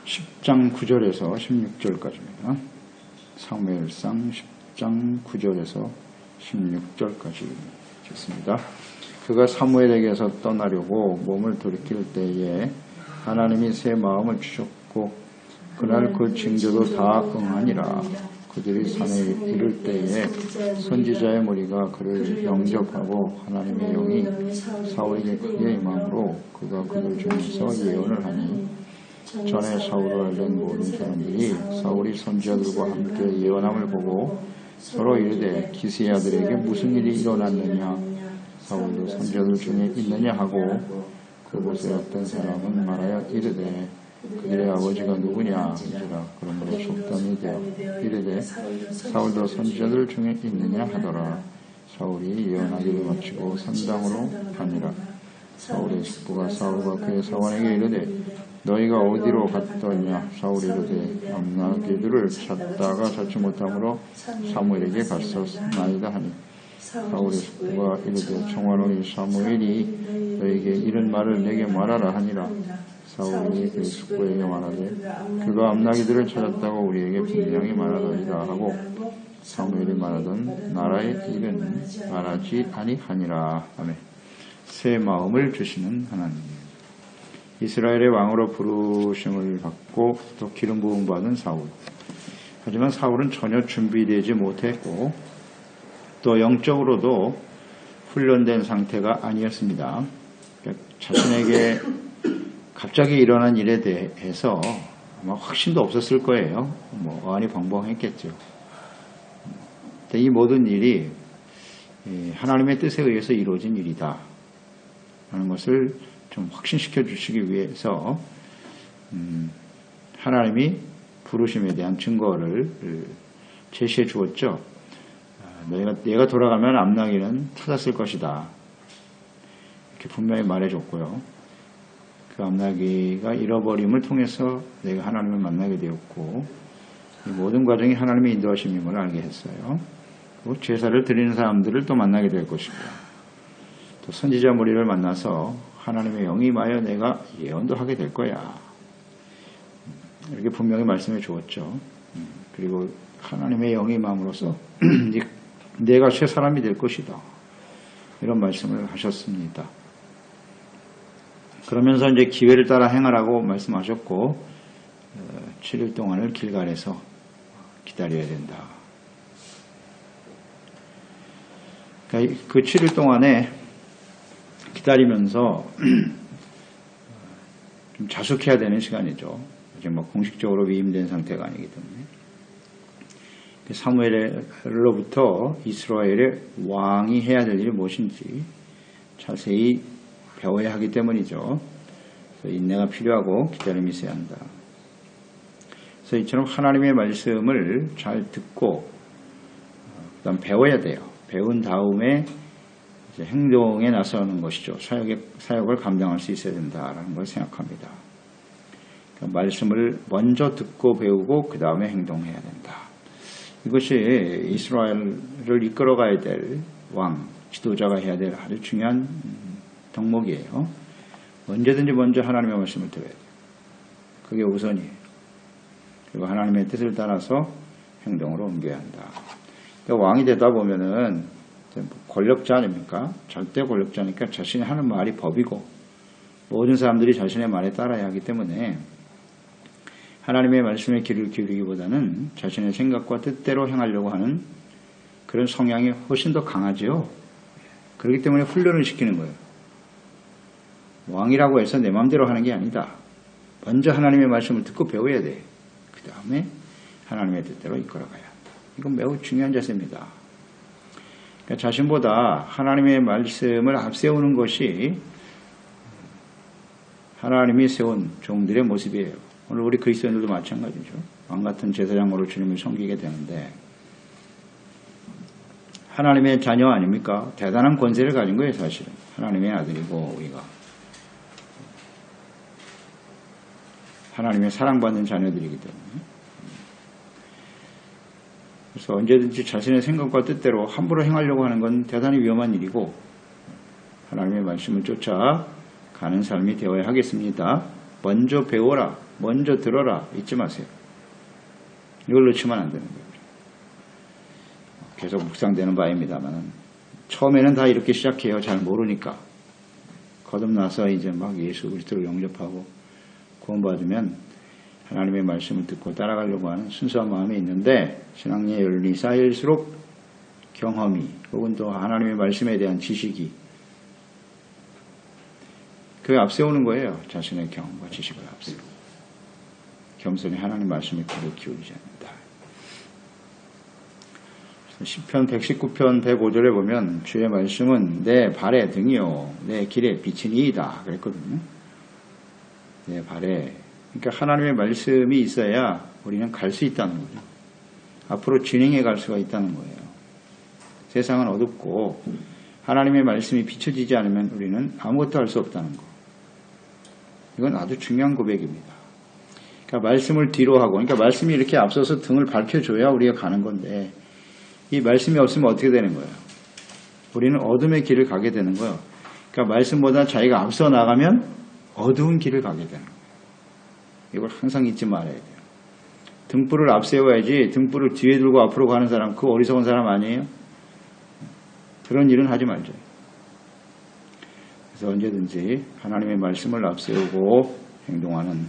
10장 9절에서 16절까지입니다. 사무엘상 10장 9절에서 16절까지 읽습니다. 그가 사무엘에게서 떠나려고 몸을 돌이킬 때에 하나님이 새 마음을 주셨고 그날 그 징조도 다 응하니라. 그들이 산에 이를 때에 선지자의 무리가 그를 영접하고 하나님의 영이 사울에게 크게 임함으로 그가 그들 중에서 예언을 하니 전에 사울을 알던 모든 사람들이 사울이 선지자들과 함께 예언함을 보고 서로 이르되 기스의 아들에게 무슨 일이 일어났느냐 사울도 선지자들 중에 있느냐 하고 그곳에 어떤 사람은 말하여 이르되 그들의 아버지가 누구냐 하니라. 그러므로 속담이 되어 이르되 사울도 선지자들 중에 있느냐 하더라. 사울이 예언하기를 마치고 산당으로 가니라. 사울의 숙부가 사울과 그의 사원에게 이르되 너희가 어디로 갔더냐. 사울이 이르되 암나귀들을 찾다가 찾지 못하므로 사무엘에게 갔었나이다 하니 사울의 숙부가 이르되 청하노니 사무엘이 너에게 이런 말을 내게 말하라 하니라. 사울이 그 숙부에게 말하되 그가 암나귀들을 찾았다고 우리에게 분명히 말하더이다 하고 사무엘이 말하던 나라의 일은 말하지 아니하니라. 아멘. 새 마음을 주시는 하나님, 이스라엘의 왕으로 부르심을 받고 또 기름 부음 받은 사울. 하지만 사울은 전혀 준비되지 못했고 또 영적으로도 훈련된 상태가 아니었습니다. 자신에게 갑자기 일어난 일에 대해서 아마 확신도 없었을 거예요. 어안이 벙벙했겠죠. 이 모든 일이 하나님의 뜻에 의해서 이루어진 일이다 하는 것을 좀 확신시켜 주시기 위해서 하나님이 부르심에 대한 증거를 제시해 주었죠. 내가 돌아가면 암나귀는 찾았을 것이다. 이렇게 분명히 말해 줬고요. 그 암나귀가 잃어버림을 통해서 내가 하나님을 만나게 되었고 이 모든 과정이 하나님의 인도하심임을 알게 했어요. 그리고 제사를 드리는 사람들을 또 만나게 될 것이고 또 선지자 무리를 만나서 하나님의 영이 임하여 내가 예언도 하게 될 거야. 이렇게 분명히 말씀해 주었죠. 그리고 하나님의 영이 임함으로써 내가 새 사람이 될 것이다. 이런 말씀을 하셨습니다. 그러면서 이제 기회를 따라 행하라고 말씀하셨고 7일 동안을 길갈에서 기다려야 된다. 그러니까 그 7일 동안에 기다리면서 좀 자숙해야 되는 시간이죠. 아직 공식적으로 위임된 상태가 아니기 때문에. 사무엘로부터 이스라엘의 왕이 해야 될 일이 무엇인지 자세히 배워야 하기 때문이죠. 그래서 인내가 필요하고 기다림이 있어야 한다. 그래서 이처럼 하나님의 말씀을 잘 듣고 그다음 배워야 돼요. 배운 다음에 이제 행동에 나서는 것이죠. 사역을 감당할 수 있어야 된다라는 걸 생각합니다. 그러니까 말씀을 먼저 듣고 배우고 그 다음에 행동해야 된다. 이것이 이스라엘을 이끌어가야 될 왕, 지도자가 해야 될 아주 중요한 덕목이에요. 언제든지 먼저 하나님의 말씀을 들어야 돼요. 그게 우선이에요. 그리고 하나님의 뜻을 따라서 행동으로 옮겨야 한다. 그러니까 왕이 되다 보면은 권력자 아닙니까? 절대 권력자니까 자신이 하는 말이 법이고 모든 사람들이 자신의 말에 따라야 하기 때문에 하나님의 말씀에 귀를 기울이기보다는 자신의 생각과 뜻대로 행하려고 하는 그런 성향이 훨씬 더 강하죠. 그렇기 때문에 훈련을 시키는 거예요. 왕이라고 해서 내 마음대로 하는 게 아니다. 먼저 하나님의 말씀을 듣고 배워야 돼. 그 다음에 하나님의 뜻대로 이끌어가야 한다. 이건 매우 중요한 자세입니다. 그러니까 자신보다 하나님의 말씀을 앞세우는 것이 하나님이 세운 종들의 모습이에요. 오늘 우리 그리스도인들도 마찬가지죠. 왕같은 제사장으로 주님을 섬기게 되는데 하나님의 자녀 아닙니까? 대단한 권세를 가진 거예요. 사실은 하나님의 아들이고 우리가 하나님의 사랑받는 자녀들이기 때문에 그래서 언제든지 자신의 생각과 뜻대로 함부로 행하려고 하는 건 대단히 위험한 일이고 하나님의 말씀을 쫓아가는 삶이 되어야 하겠습니다. 먼저 배워라, 먼저 들어라 잊지 마세요. 이걸 놓치면 안 되는 거예요. 계속 묵상되는 바입니다만 처음에는 다 이렇게 시작해요. 잘 모르니까. 거듭나서 이제 막 예수 그리스도를 영접하고 구원받으면 하나님의 말씀을 듣고 따라가려고 하는 순수한 마음이 있는데 신앙의 쌓일수록 경험이 혹은 또 하나님의 말씀에 대한 지식이 그게 앞세우는 거예요. 자신의 경험과 지식을 앞세우고 겸손히 하나님 말씀에 귀를 기울이지 않는다. 시편 119편 105절에 보면 주의 말씀은 내 발의 등이요 내 길의 빛인 이이다 그랬거든요. 내 발에 그러니까 하나님의 말씀이 있어야 우리는 갈 수 있다는 거죠. 앞으로 진행해 갈 수가 있다는 거예요. 세상은 어둡고 하나님의 말씀이 비춰지지 않으면 우리는 아무것도 할 수 없다는 거. 이건 아주 중요한 고백입니다. 그러니까 말씀을 뒤로 하고 그러니까 말씀이 이렇게 앞서서 등을 밝혀줘야 우리가 가는 건데 이 말씀이 없으면 어떻게 되는 거예요? 우리는 어둠의 길을 가게 되는 거예요. 그러니까 말씀보다 자기가 앞서 나가면 어두운 길을 가게 되는 거예요. 이걸 항상 잊지 말아야 돼요. 등불을 앞세워야지 등불을 뒤에 들고 앞으로 가는 사람 그 어리석은 사람 아니에요? 그런 일은 하지 말죠. 그래서 언제든지 하나님의 말씀을 앞세우고 행동하는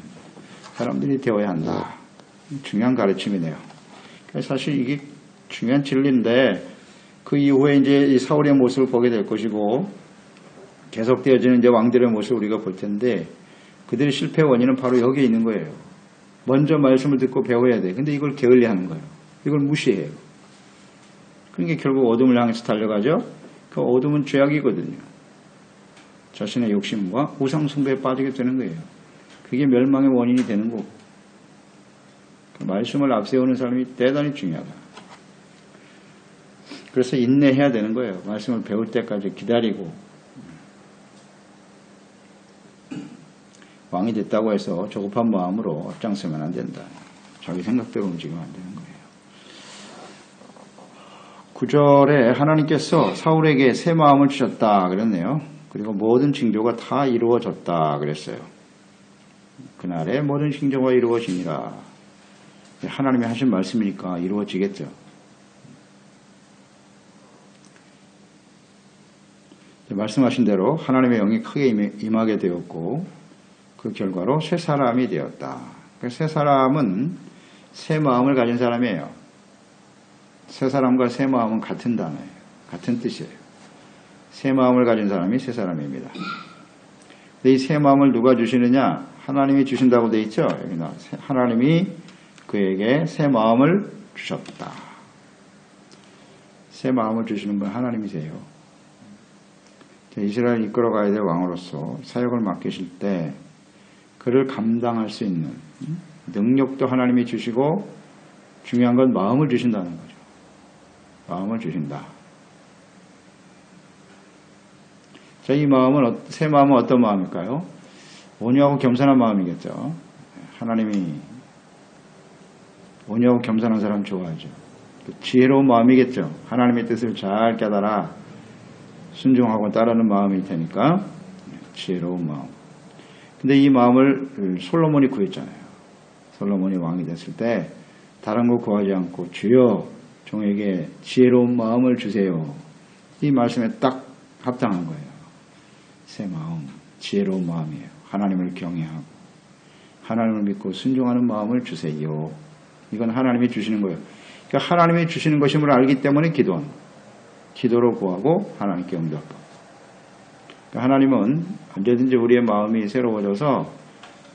사람들이 되어야 한다. 중요한 가르침이네요. 사실 이게 중요한 진리인데 그 이후에 이제 이 사울의 모습을 보게 될 것이고 계속되어지는 이제 왕들의 모습을 우리가 볼 텐데 그들의 실패 원인은 바로 여기에 있는 거예요. 먼저 말씀을 듣고 배워야 돼. 근데 이걸 게을리하는 거예요. 이걸 무시해요. 그러니까 결국 어둠을 향해서 달려가죠. 그 어둠은 죄악이거든요. 자신의 욕심과 우상 숭배에 빠지게 되는 거예요. 그게 멸망의 원인이 되는 거고. 그 말씀을 앞세우는 사람이 대단히 중요하다. 그래서 인내해야 되는 거예요. 말씀을 배울 때까지 기다리고 왕이 됐다고 해서 조급한 마음으로 앞장서면 안 된다. 자기 생각대로 움직이면 안 되는 거예요. 9절에 하나님께서 사울에게 새 마음을 주셨다 그랬네요. 그리고 모든 징조가 다 이루어졌다 그랬어요. 그날에 모든 징조가 이루어지니라. 하나님이 하신 말씀이니까 이루어지겠죠. 말씀하신 대로 하나님의 영이 크게 임하게 되었고 그 결과로 새 사람이 되었다. 새 사람은 새 마음을 가진 사람이에요. 새 사람과 새 마음은 같은 단어예요. 같은 뜻이에요. 새 마음을 가진 사람이 새 사람입니다. 근데 이 새 마음을 누가 주시느냐? 하나님이 주신다고 되어 있죠. 여기 나와 하나님이 그에게 새 마음을 주셨다. 새 마음을 주시는 분 하나님이세요. 이스라엘 이끌어가야 될 왕으로서 사역을 맡기실 때 그를 감당할 수 있는 능력도 하나님이 주시고 중요한 건 마음을 주신다는 거죠. 마음을 주신다. 자, 이 마음은 새 마음은 어떤 마음일까요? 온유하고 겸손한 마음이겠죠. 하나님이 온유하고 겸손한 사람 좋아하죠. 지혜로운 마음이겠죠. 하나님의 뜻을 잘 깨달아 순종하고 따르는 마음일 테니까 지혜로운 마음. 근데 이 마음을 솔로몬이 구했잖아요. 솔로몬이 왕이 됐을 때 다른 거 구하지 않고 주여 종에게 지혜로운 마음을 주세요. 이 말씀에 딱 합당한 거예요. 새 마음, 지혜로운 마음이에요. 하나님을 경외하고 하나님을 믿고 순종하는 마음을 주세요. 이건 하나님이 주시는 거예요. 그러니까 하나님이 주시는 것임을 알기 때문에 기도하는 거예요. 기도로 구하고 하나님께 응답하고. 그러니까 하나님은 언제든지 우리의 마음이 새로워져서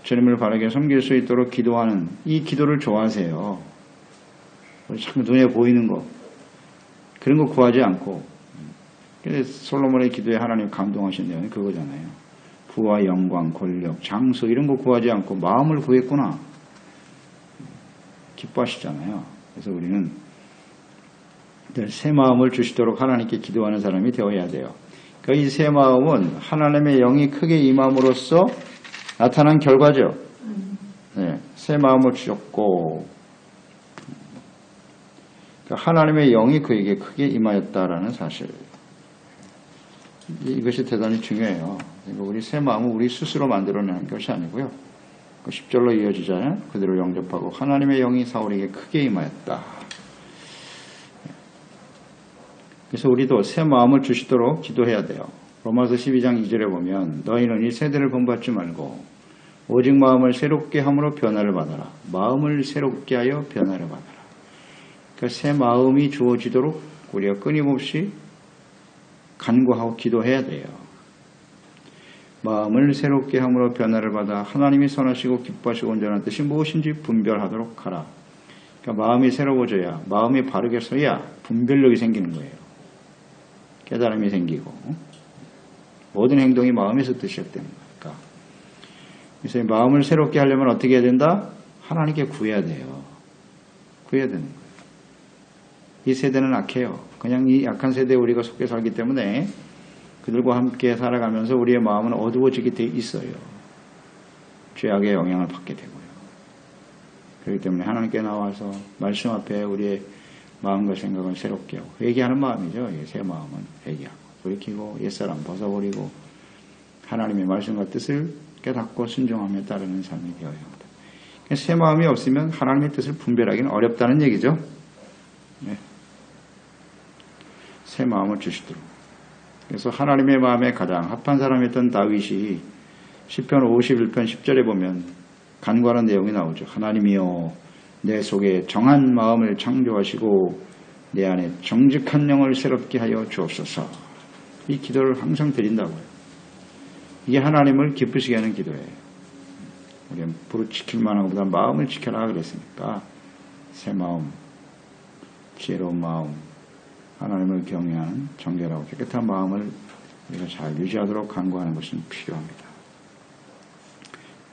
주님을 바르게 섬길 수 있도록 기도하는 이 기도를 좋아하세요. 자꾸 눈에 보이는 거 그런 거 구하지 않고. 솔로몬의 기도에 하나님 감동하신 내용이 그거잖아요. 부와 영광, 권력, 장수 이런 거 구하지 않고 마음을 구했구나. 기뻐하시잖아요. 그래서 우리는 늘 새 마음을 주시도록 하나님께 기도하는 사람이 되어야 돼요. 그러니까 이 새 마음은 하나님의 영이 크게 임함으로써 나타난 결과죠. 네, 새 마음을 주셨고 그러니까 하나님의 영이 그에게 크게 임하였다라는 사실. 이것이 대단히 중요해요. 그러니까 우리 새 마음은 우리 스스로 만들어내는 것이 아니고요. 10절로 이어지잖아요. 그들을 영접하고 하나님의 영이 사울에게 크게 임하였다. 그래서 우리도 새 마음을 주시도록 기도해야 돼요. 로마서 12장 2절에 보면 너희는 이 세대를 본받지 말고 오직 마음을 새롭게 함으로 변화를 받아라. 마음을 새롭게 하여 변화를 받아라. 그러니까 새 마음이 주어지도록 우리가 끊임없이 간구하고 기도해야 돼요. 마음을 새롭게 함으로 변화를 받아 하나님이 선하시고 기뻐하시고 온전한 뜻이 무엇인지 분별하도록 하라. 그러니까 마음이 새로워져야, 마음이 바르게 서야 분별력이 생기는 거예요. 깨달음이 생기고 모든 행동이 마음에서부터 시작되는 거니까. 그래서 마음을 새롭게 하려면 어떻게 해야 된다? 하나님께 구해야 돼요. 구해야 되는 거예요. 이 세대는 악해요. 그냥 이 약한 세대에 우리가 속해 살기 때문에 그들과 함께 살아가면서 우리의 마음은 어두워지게 돼 있어요. 죄악의 영향을 받게 되고요. 그렇기 때문에 하나님께 나와서 말씀 앞에 우리의 마음과 생각을 새롭게 하고 회개하는 마음이죠. 새 마음은 회개하고 돌이키고 옛사람 벗어버리고 하나님의 말씀과 뜻을 깨닫고 순종하며 따르는 삶이 되어야 합니다. 새 마음이 없으면 하나님의 뜻을 분별하기는 어렵다는 얘기죠. 네. 새 마음을 주시도록. 그래서 하나님의 마음에 가장 합한 사람이었던 다윗이 시편 51편 10절에 보면 간구하는 내용이 나오죠. 하나님이여 내 속에 정한 마음을 창조하시고 내 안에 정직한 영을 새롭게 하여 주옵소서. 이 기도를 항상 드린다고요. 이게 하나님을 기쁘시게 하는 기도예요. 우리는 부르짖길 만한 것보다 마음을 지켜라 그랬으니까 새 마음, 지혜로운 마음, 하나님을 경외하는 정결하고 깨끗한 마음을 우리가 잘 유지하도록 간구하는 것은 필요합니다.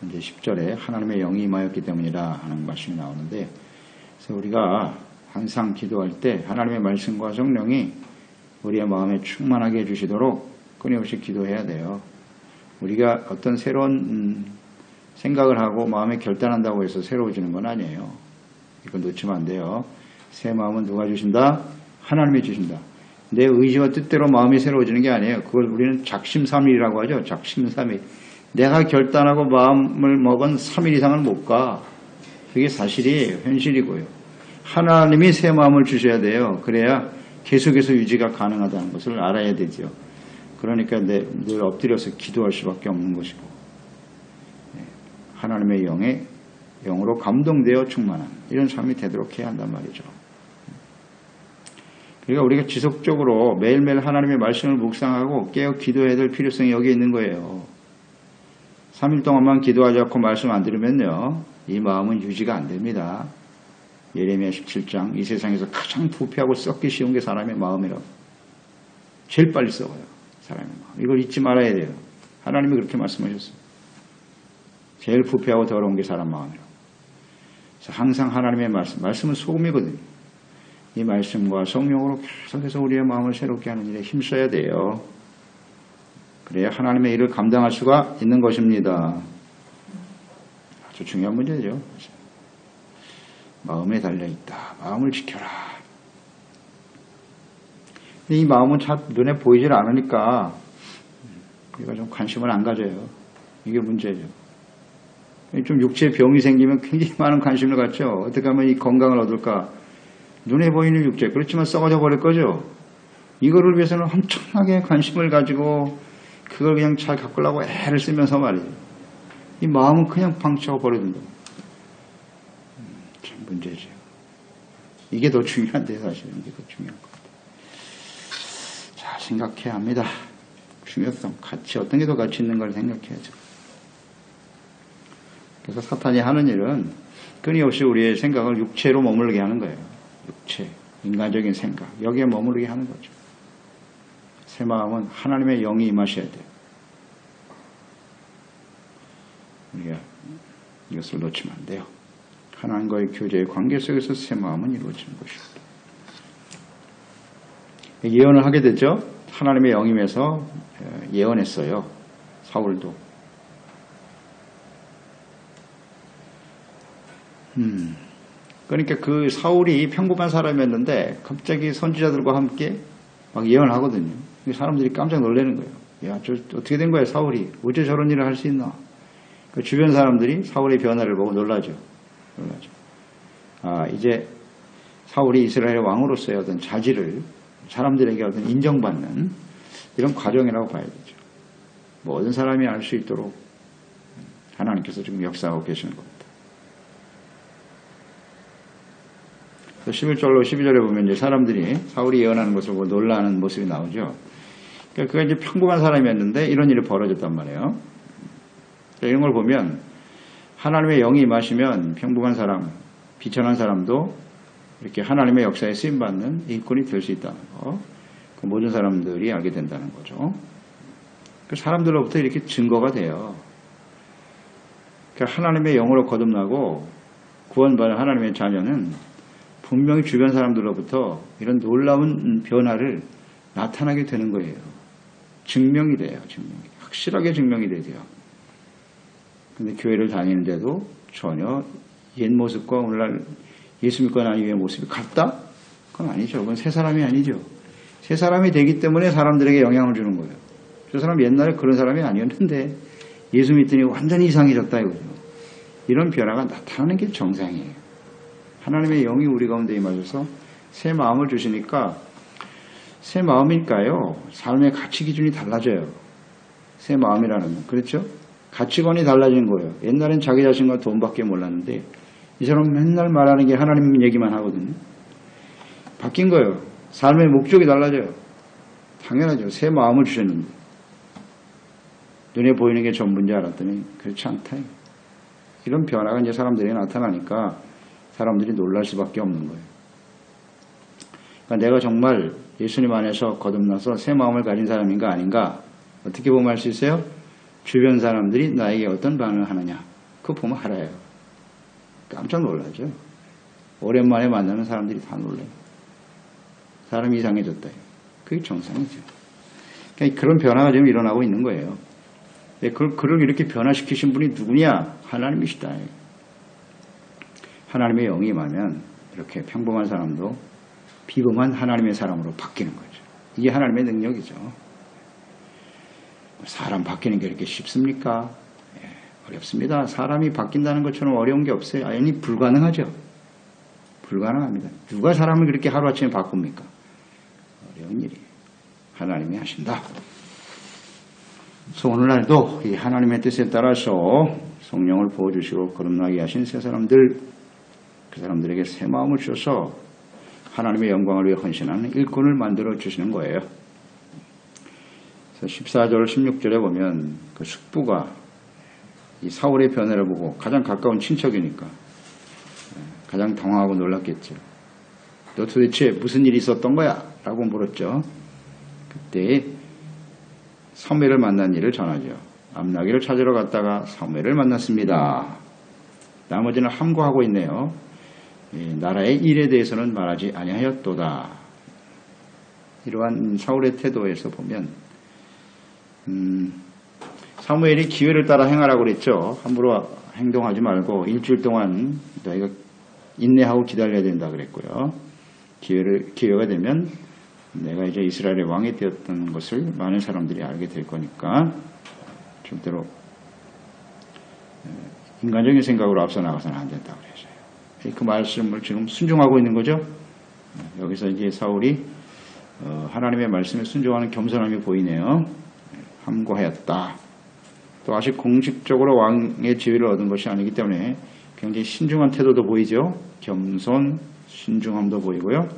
이제 10절에 하나님의 영이 임하였기 때문이라 하는 말씀이 나오는데, 그래서 우리가 항상 기도할 때 하나님의 말씀과 성령이 우리의 마음에 충만하게 해주시도록 끊임없이 기도해야 돼요. 우리가 어떤 새로운 생각을 하고 마음에 결단한다고 해서 새로워지는 건 아니에요. 이건 놓치면 안 돼요. 새 마음은 누가 주신다? 하나님이 주신다. 내 의지와 뜻대로 마음이 새로워지는 게 아니에요. 그걸 우리는 작심삼일이라고 하죠. 작심삼일. 내가 결단하고 마음을 먹은 3일 이상은 못 가. 그게 사실이에요. 현실이고요. 하나님이 새 마음을 주셔야 돼요. 그래야 계속해서 유지가 가능하다는 것을 알아야 되죠. 그러니까 늘 엎드려서 기도할 수밖에 없는 것이고, 하나님의 영으로 감동되어 충만한 이런 삶이 되도록 해야 한단 말이죠. 그러니까 우리가 지속적으로 매일매일 하나님의 말씀을 묵상하고 깨어 기도해야 될 필요성이 여기 있는 거예요. 3일 동안만 기도하지 않고 말씀 안 들으면요, 이 마음은 유지가 안 됩니다. 예레미야 17장, 이 세상에서 가장 부패하고 썩기 쉬운 게 사람의 마음이라고. 제일 빨리 썩어요, 사람의 마음. 이걸 잊지 말아야 돼요. 하나님이 그렇게 말씀하셨어요. 제일 부패하고 더러운 게 사람 마음이라고. 그래서 항상 하나님의 말씀은 소금이거든요. 이 말씀과 성령으로 계속해서 우리의 마음을 새롭게 하는 일에 힘써야 돼요. 그래야 하나님의 일을 감당할 수가 있는 것입니다. 아주 중요한 문제죠. 마음에 달려있다. 마음을 지켜라. 근데 이 마음은 잘 눈에 보이질 않으니까 우리가 좀 관심을 안 가져요. 이게 문제죠. 좀 육체에 병이 생기면 굉장히 많은 관심을 갖죠. 어떻게 하면 이 건강을 얻을까? 눈에 보이는 육체, 그렇지만 썩어져 버릴 거죠. 이거를 위해서는 엄청나게 관심을 가지고 그걸 그냥 잘 가꾸려고 애를 쓰면서 말이죠. 이 마음은 그냥 방치하고 버려둔다. 참 문제죠. 이게 더 중요한데, 사실은 이게 더 중요한 것 같아요. 자, 생각해야 합니다. 중요성, 가치, 어떤 게 더 가치 있는 걸 생각해야죠. 그래서 사탄이 하는 일은 끊임없이 우리의 생각을 육체로 머무르게 하는 거예요. 육체, 인간적인 생각, 여기에 머무르게 하는 거죠. 새 마음은 하나님의 영이 임하셔야 돼요. 우리가 이것을 놓치면 안 돼요. 하나님과의 교제의 관계 속에서 새 마음은 이루어지는 것입니다. 예언을 하게 됐죠. 하나님의 영임에서 예언했어요. 사울도. 그러니까 그 사울이 평범한 사람이었는데 갑자기 선지자들과 함께 막 예언을 하거든요. 사람들이 깜짝 놀라는 거예요. 야, 저 어떻게 된 거야, 사울이? 어째 저런 일을 할 수 있나? 그 주변 사람들이 사울의 변화를 보고 놀라죠. 아, 이제 사울이 이스라엘의 왕으로서의 어떤 자질을 사람들에게 어떤 인정받는 이런 과정이라고 봐야 되죠. 모든 사람이 알 수 있도록 하나님께서 지금 역사하고 계시는 겁니다. 11절로 12절에 보면 이제 사람들이 사울이 예언하는 것을 보고 놀라는 모습이 나오죠. 그러니까 그가 이제 평범한 사람이었는데 이런 일이 벌어졌단 말이에요. 이런 걸 보면 하나님의 영이 임하시면 평범한 사람, 비천한 사람도 이렇게 하나님의 역사에 쓰임받는 일꾼이 될 수 있다는 거. 그 모든 사람들이 알게 된다는 거죠. 그 사람들로부터 이렇게 증거가 돼요. 그러니까 하나님의 영으로 거듭나고 구원받은 하나님의 자녀는 분명히 주변 사람들로부터 이런 놀라운 변화를 나타나게 되는 거예요. 증명이 돼요. 확실하게 증명이 되죠. 근데 교회를 다니는데도 전혀 옛 모습과 오늘날 예수 믿고 난 이후의 모습이 같다? 그건 아니죠. 그건 새 사람이 아니죠. 새 사람이 되기 때문에 사람들에게 영향을 주는 거예요. 저 사람 옛날에 그런 사람이 아니었는데 예수 믿더니 완전히 이상해졌다 이거죠. 이런 변화가 나타나는 게 정상이에요. 하나님의 영이 우리 가운데 임하셔서 새 마음을 주시니까 새 마음일까요? 삶의 가치 기준이 달라져요. 새 마음이라는 건. 그렇죠? 가치관이 달라진 거예요. 옛날엔 자기 자신과 돈밖에 몰랐는데 이 사람은 맨날 말하는 게 하나님 얘기만 하거든요. 바뀐 거예요. 삶의 목적이 달라져요. 당연하죠. 새 마음을 주셨는데 눈에 보이는 게 전부인 줄 알았더니 그렇지 않다. 이런 변화가 이제 사람들에게 나타나니까 사람들이 놀랄 수밖에 없는 거예요. 그러니까 내가 정말 예수님 안에서 거듭나서 새 마음을 가진 사람인가 아닌가 어떻게 보면 알 수 있어요? 주변 사람들이 나에게 어떤 반응을 하느냐 그거 보면 알아요. 깜짝 놀라죠. 오랜만에 만나는 사람들이 다 놀라요. 사람이 이상해졌다. 그게 정상이죠. 그러니까 그런 변화가 지금 일어나고 있는 거예요. 그를 이렇게 변화시키신 분이 누구냐? 하나님이시다. 하나님의 영이 임하면 이렇게 평범한 사람도 비범한 하나님의 사람으로 바뀌는 거죠. 이게 하나님의 능력이죠. 사람 바뀌는 게 이렇게 쉽습니까? 어렵습니다. 사람이 바뀐다는 것처럼 어려운 게 없어요. 아니 불가능하죠. 불가능합니다. 누가 사람을 그렇게 하루아침에 바꿉니까? 어려운 일이에요. 하나님이 하신다. 그래서 오늘날도 이 하나님의 뜻에 따라서 성령을 부어주시고 거듭나게 하신 새 사람들, 그 사람들에게 새 마음을 주셔서 하나님의 영광을 위해 헌신하는 일꾼을 만들어 주시는 거예요. 그래서 14절, 16절에 보면 그 숙부가 이 사울의 변화를 보고 가장 가까운 친척이니까 가장 당황하고 놀랐겠죠. 너 도대체 무슨 일이 있었던 거야? 라고 물었죠. 그때 사무엘을 만난 일을 전하죠. 암나기를 찾으러 갔다가 사무엘을 만났습니다. 나머지는 함구하고 있네요. 나라의 일에 대해서는 말하지 아니하였도다. 이러한 사울의 태도에서 보면 사무엘이 기회를 따라 행하라고 그랬죠. 함부로 행동하지 말고 일주일 동안 너희가 인내하고 기다려야 된다 그랬고요. 기회가 되면 내가 이제 이스라엘의 왕이 되었던 것을 많은 사람들이 알게 될 거니까 절대로 인간적인 생각으로 앞서 나가서는 안 된다 그랬어요. 그 말씀을 지금 순종하고 있는 거죠. 여기서 이제 사울이 하나님의 말씀에 순종하는 겸손함이 보이네요. 함구하였다. 또 아직 공식적으로 왕의 지위를 얻은 것이 아니기 때문에 굉장히 신중한 태도도 보이죠. 겸손, 신중함도 보이고요.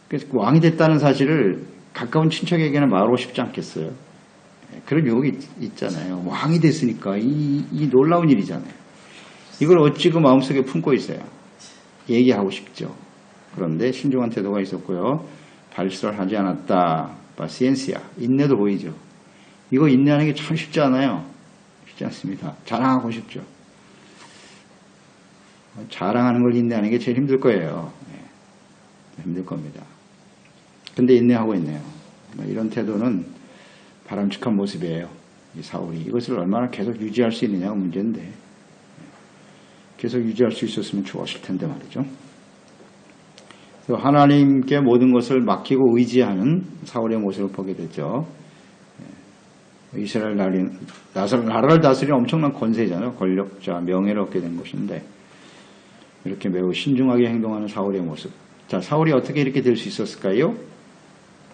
그래서 왕이 됐다는 사실을 가까운 친척에게는 말하고 싶지 않겠어요. 그런 유혹이 있잖아요. 왕이 됐으니까 이 놀라운 일이잖아요. 이걸 어찌 그 마음속에 품고 있어요. 얘기하고 싶죠. 그런데 신중한 태도가 있었고요. 발설하지 않았다. 파시엔시아. 인내도 보이죠. 이거 인내하는 게 참 쉽지 않아요. 쉽지 않습니다. 자랑하고 싶죠. 자랑하는 걸 인내하는 게 제일 힘들 거예요. 힘들 겁니다. 근데 인내하고 있네요. 이런 태도는 바람직한 모습이에요. 이 사울이 이것을 얼마나 계속 유지할 수 있느냐가 문제인데 계속 유지할 수 있었으면 좋았을 텐데 말이죠. 또 하나님께 모든 것을 맡기고 의지하는 사울의 모습을 보게 되죠. 이스라엘 나라를 다스리는 엄청난 권세잖아요. 권력자, 명예를 얻게 된 것인데 이렇게 매우 신중하게 행동하는 사울의 모습. 자, 사울이 어떻게 이렇게 될 수 있었을까요?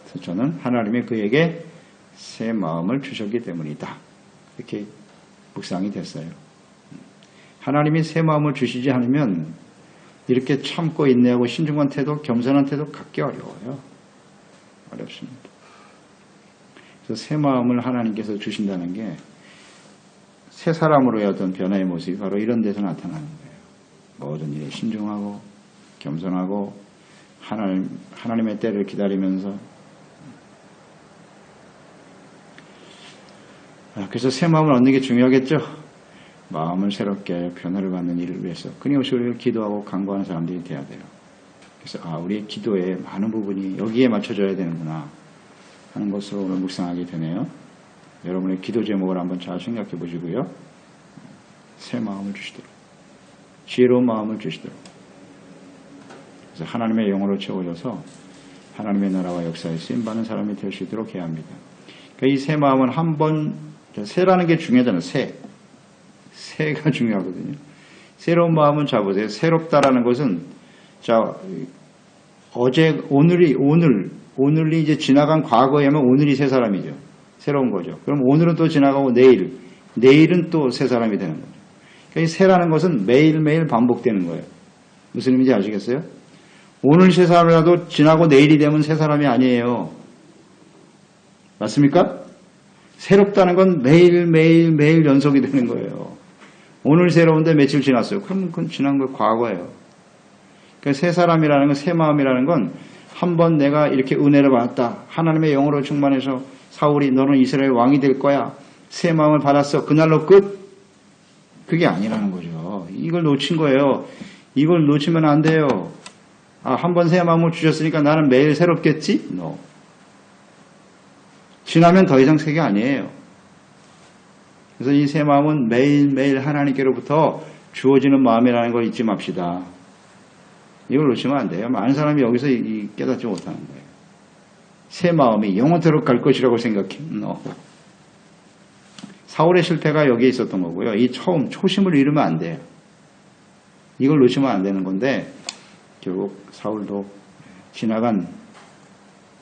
그래서 저는 하나님이 그에게 새 마음을 주셨기 때문이다. 이렇게 묵상이 됐어요. 하나님이 새 마음을 주시지 않으면 이렇게 참고 인내하고 신중한 태도, 겸손한 태도 갖기 어려워요. 어렵습니다. 그래서 새 마음을 하나님께서 주신다는 게 새 사람으로의 어떤 변화의 모습이 바로 이런 데서 나타나는 거예요. 모든 일에 신중하고 겸손하고 하나님의 때를 기다리면서 그래서 새 마음을 얻는 게 중요하겠죠. 마음을 새롭게 변화를 받는 일을 위해서 끊임없이 우리를 기도하고 간구하는 사람들이 돼야 돼요. 그래서 우리의 기도의 많은 부분이 여기에 맞춰져야 되는구나 하는 것으로 오늘 묵상하게 되네요. 여러분의 기도 제목을 한번 잘 생각해 보시고요. 새 마음을 주시도록, 지혜로운 마음을 주시도록, 그래서 하나님의 영으로 채워져서 하나님의 나라와 역사에 쓰임받는 사람이 될 수 있도록 해야 합니다. 그러니까 이 새 마음은 한번, 새라는 게 중요하잖아요. 새가 중요하거든요. 새로운 마음은 잡으세요. 새롭다라는 것은, 자, 오늘이 이제 지나간 과거에 하면 오늘이 새 사람이죠. 새로운 거죠. 그럼 오늘은 또 지나가고 내일은 또 새 사람이 되는 거죠. 그러니까 이 새라는 것은 매일매일 반복되는 거예요. 무슨 의미인지 아시겠어요? 오늘 새 사람이라도 지나고 내일이 되면 새 사람이 아니에요. 맞습니까? 새롭다는 건 매일 연속이 되는 거예요. 오늘 새로운데 며칠 지났어요. 그럼 그건 지난 거 과거예요. 그러니까 새 사람이라는 건, 새 마음이라는 건 한번 내가 이렇게 은혜를 받았다. 하나님의 영으로 충만해서 사울이 너는 이스라엘 왕이 될 거야. 새 마음을 받았어. 그날로 끝? 그게 아니라는 거죠. 이걸 놓친 거예요. 이걸 놓치면 안 돼요. 한번 새 마음을 주셨으니까 나는 매일 새롭겠지? No. 지나면 더 이상 새게 아니에요. 그래서 이 새 마음은 매일매일 하나님께로부터 주어지는 마음이라는 걸 잊지 맙시다. 이걸 놓치면 안 돼요. 많은 사람이 여기서 깨닫지 못하는 거예요. 새 마음이 영원토록 갈 것이라고 생각해. No. 사울의 실패가 여기에 있었던 거고요. 이 초심을 잃으면 안 돼요. 이걸 놓치면 안 되는 건데 결국 사울도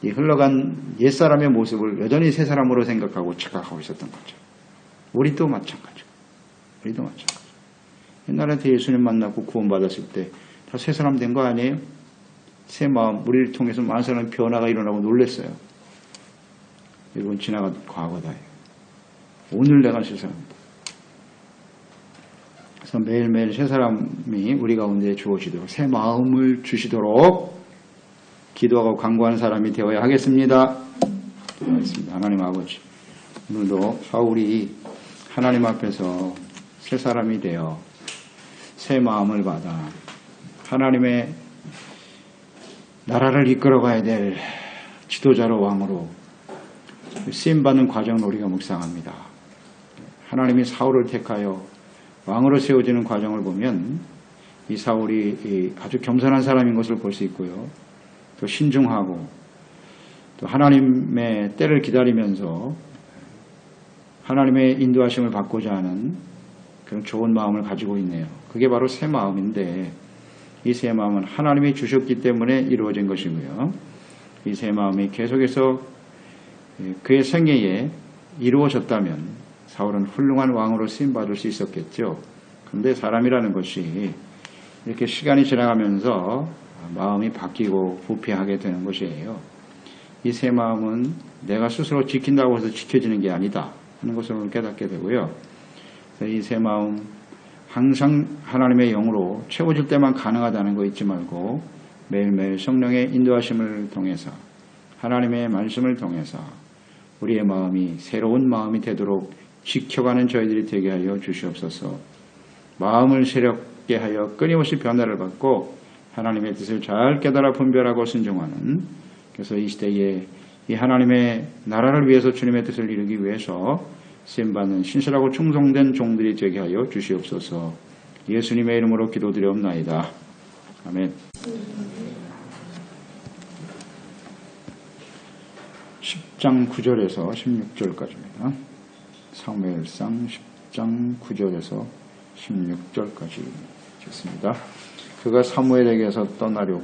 흘러간 옛사람의 모습을 여전히 새 사람으로 생각하고 착각하고 있었던 거죠. 우리도 마찬가지고. 옛날에 예수님 만나고 구원받았을 때 다 새 사람 된 거 아니에요? 새 마음, 우리를 통해서 많은 사람의 변화가 일어나고 놀랐어요. 이건 지나간 과거다. 오늘 내가 새 사람이다. 그래서 매일매일 새 사람이 우리 가운데 주어지도록, 새 마음을 주시도록 기도하고 간구하는 사람이 되어야 하겠습니다. 기도하겠습니다. 하나님 아버지, 오늘도 사울이 하나님 앞에서 새 사람이 되어 새 마음을 받아 하나님의 나라를 이끌어가야 될 지도자로 왕으로 쓰임받는 과정을 우리가 묵상합니다. 하나님이 사울을 택하여 왕으로 세워지는 과정을 보면 이 사울이 아주 겸손한 사람인 것을 볼 수 있고요. 또 신중하고 또 하나님의 때를 기다리면서 하나님의 인도하심을 받고자 하는 그런 좋은 마음을 가지고 있네요. 그게 바로 새 마음인데 이 새 마음은 하나님이 주셨기 때문에 이루어진 것이고요. 이 새 마음이 계속해서 그의 생애에 이루어졌다면 사울은 훌륭한 왕으로 쓰임받을 수 있었겠죠. 그런데 사람이라는 것이 이렇게 시간이 지나가면서 마음이 바뀌고 부패하게 되는 것이에요. 이 새 마음은 내가 스스로 지킨다고 해서 지켜지는 게 아니다 하는 것을 깨닫게 되고요. 이 새 마음 항상 하나님의 영으로 채워질 때만 가능하다는 거 잊지 말고 매일매일 성령의 인도하심을 통해서 하나님의 말씀을 통해서 우리의 마음이 새로운 마음이 되도록 지켜가는 저희들이 되게 하여 주시옵소서. 마음을 새롭게 하여 끊임없이 변화를 받고 하나님의 뜻을 잘 깨달아 분별하고 순종하는, 그래서 이 시대에 이 하나님의 나라를 위해서 주님의 뜻을 이루기 위해서 쓰임받는 신실하고 충성된 종들이 되게 하여 주시옵소서. 예수님의 이름으로 기도드리옵나이다. 아멘. 10장 9절에서 16절까지입니다. 사무엘상 10장 9절에서 16절까지 읽겠습니다. 그가 사무엘에게서 떠나려고